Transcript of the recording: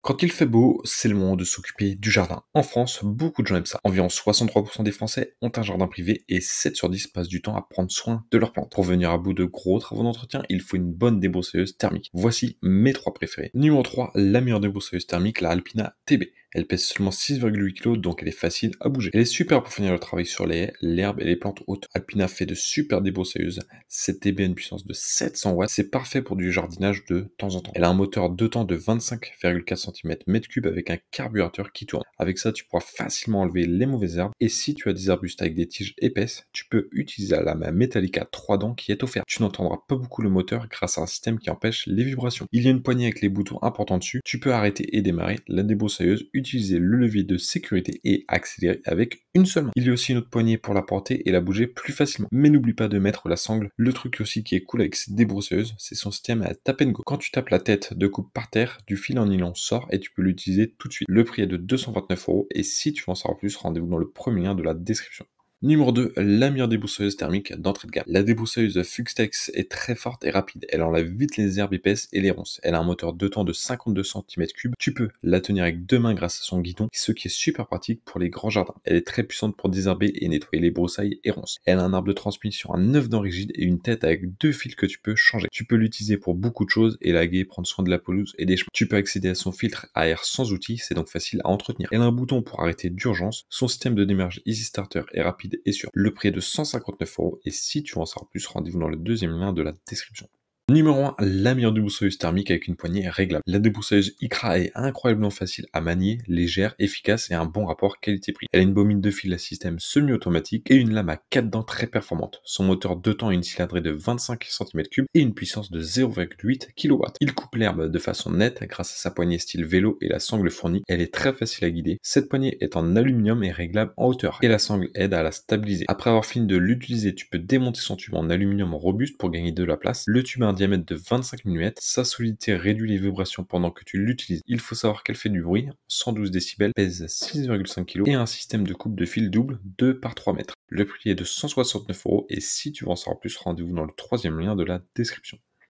Quand il fait beau, c'est le moment de s'occuper du jardin. En France, beaucoup de gens aiment ça. Environ 63% des Français ont un jardin privé et 7 sur 10 passent du temps à prendre soin de leurs plantes. Pour venir à bout de gros travaux d'entretien, il faut une bonne débroussailleuse thermique. Voici mes 3 préférés. Numéro 3, la meilleure débroussailleuse thermique, la Alpina TB. Elle pèse seulement 6,8 kg, donc elle est facile à bouger. Elle est super pour finir le travail sur les haies, l'herbe et les plantes hautes. Alpina fait de super débroussailleuses. Cette TB a une puissance de 700 watts. C'est parfait pour du jardinage de temps en temps. Elle a un moteur 2 temps de 25,4 cm3 avec un carburateur qui tourne. Avec ça, tu pourras facilement enlever les mauvaises herbes. Et si tu as des arbustes avec des tiges épaisses, tu peux utiliser la lame Metallica 3 dents qui est offerte. Tu n'entendras pas beaucoup le moteur grâce à un système qui empêche les vibrations. Il y a une poignée avec les boutons importants dessus. Tu peux arrêter et démarrer la débroussailleuse, utiliser le levier de sécurité et accélérer avec une seule main. Il y a aussi une autre poignée pour la porter et la bouger plus facilement. Mais n'oublie pas de mettre la sangle. Le truc aussi qui est cool avec cette débroussailleuse, c'est son système à tap and go. Quand tu tapes la tête de coupe par terre, du fil en nylon sort et tu peux l'utiliser tout de suite. Le prix est de 229 € et si tu veux en savoir plus, rendez-vous dans le premier lien de la description. Numéro 2, la meilleure débroussailleuse thermique d'entrée de gamme. La débroussailleuse Fuxtex est très forte et rapide. Elle enlève vite les herbes épaisses et les ronces. Elle a un moteur 2 temps de 52 cm3. Tu peux la tenir avec 2 mains grâce à son guidon, ce qui est super pratique pour les grands jardins. Elle est très puissante pour désherber et nettoyer les broussailles et ronces. Elle a un arbre de transmission à 9 dents rigides et une tête avec 2 fils que tu peux changer. Tu peux l'utiliser pour beaucoup de choses, élaguer, prendre soin de la pelouse et des chemins. Tu peux accéder à son filtre à air sans outil, c'est donc facile à entretenir. Elle a un bouton pour arrêter d'urgence. Son système de démarrage Easy Starter est rapide et sûr. Le prix est de 159 € et si tu veux en savoir plus, rendez-vous dans le deuxième lien de la description. Numéro 1, la meilleure débroussailleuse thermique avec une poignée réglable. La débroussailleuse Icra est incroyablement facile à manier, légère, efficace et un bon rapport qualité-prix. Elle a une bobine de fil à système semi-automatique et une lame à 4 dents très performante. Son moteur 2 temps a une cylindrée de 25 cm3 et une puissance de 0,8 kW. Il coupe l'herbe de façon nette grâce à sa poignée style vélo et la sangle fournie. Elle est très facile à guider. Cette poignée est en aluminium et réglable en hauteur et la sangle aide à la stabiliser. Après avoir fini de l'utiliser, tu peux démonter son tube en aluminium robuste pour gagner de la place. Le tube a un diamètre de 25 mm, sa solidité réduit les vibrations pendant que tu l'utilises. Il faut savoir qu'elle fait du bruit, 112 décibels, pèse 6,5 kg et a un système de coupe de fil double 2 par 3 mètres. Le prix est de 169 € et si tu veux en savoir plus, rendez-vous dans le troisième lien de la description.